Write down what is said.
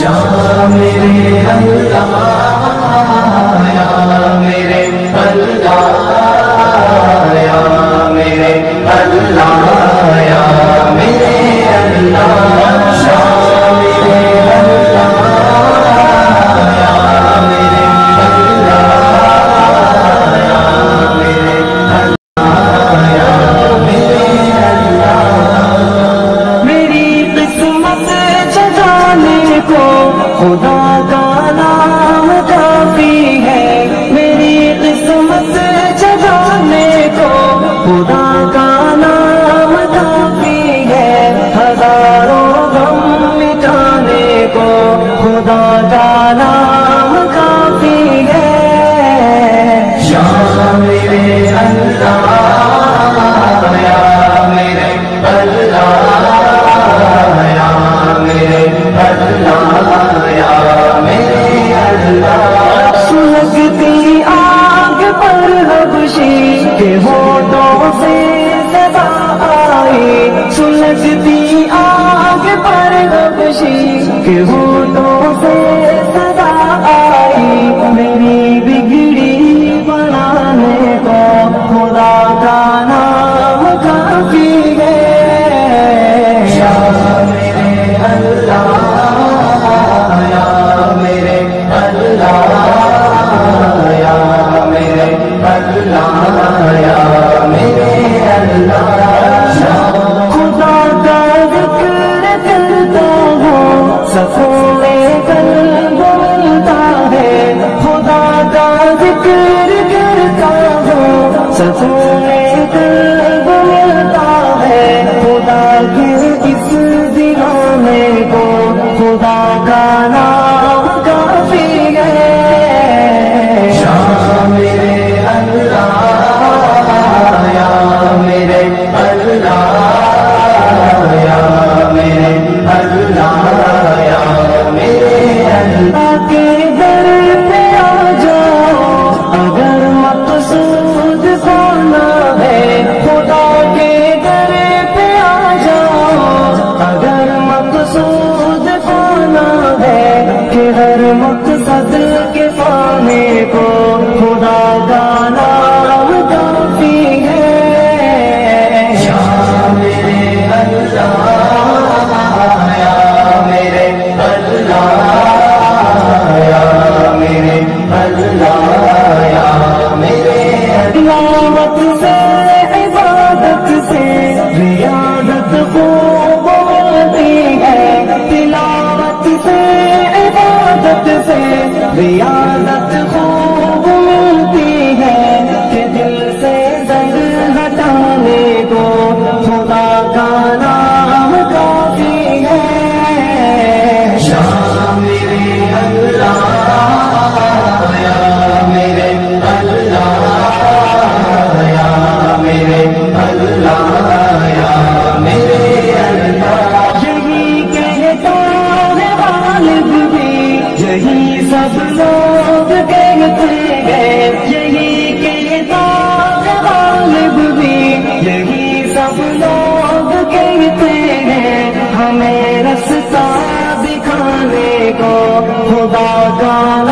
یا میرے اللہ یا میرے اللہ یا میرے اللہ یا میرے اللہ یا میرے اللہ یا میرے اللہ یا میرے اللہ یا میرے اللہ میری قسمت جگانے کو خدا کا نام کافی ہے میری قسمت جگانے کو خدا کا نام کافی ہے ہزاروں غم مٹانے کو خدا کا نام کافی ہے یا میرے اللہ یا میرے اللہ یا میرے اللہ یا میرے اللہ سلگتی آگ پر حبشی کے ہونٹوں سے صدا آئی سلگتی آگ پر حبشی کے ہونٹوں سے صدا آئی میری بگڑی بنانے کو خدا کا نام کافی ہے یا میرے اللہ یا میرے اللہ یا میرے اللہ یا میرے اللہ خدا کا ذکر کرتا ہوں سکون قلب ملتا ہے خدا کا ذکر کرتا ہوں سکون قلب ملتا ہے خدا کے اس دیوانے کو خدا کا نام کافی ہے یا میرے اللہ یا میرے اللہ یا میرے اللہ یا میرے اللہ کے در پہ آ جاؤ اگر مقصود پانا ہے خدا کے در پہ آ جاؤ اگر مقصود پانا ہے کہ ہر مقصد کے پانے کو خدا کا نام کافی ہے یا میرے اللہ یا میرے اللہ یا میرے اللہ یا میرے تلاوت سے عبادت سے ریاضت خوب ملتی ہے تلاوت سے عبادت سے ریاضت خوب ملتی ہے کہ دل سے زنگ ہٹانے کو خدا کا نام کافی ہے یا میرے اللہ یا میرے اللہ یا میرے اللہ یا میرے اللہ یہی کہتا ہے غالب بھی یہی سب لوگ کہتے ہیں یہی کہتا ہے غالب بھی یہی سب لوگ کہتے ہیں ہمیں رستہ دکھانے کو خدا کا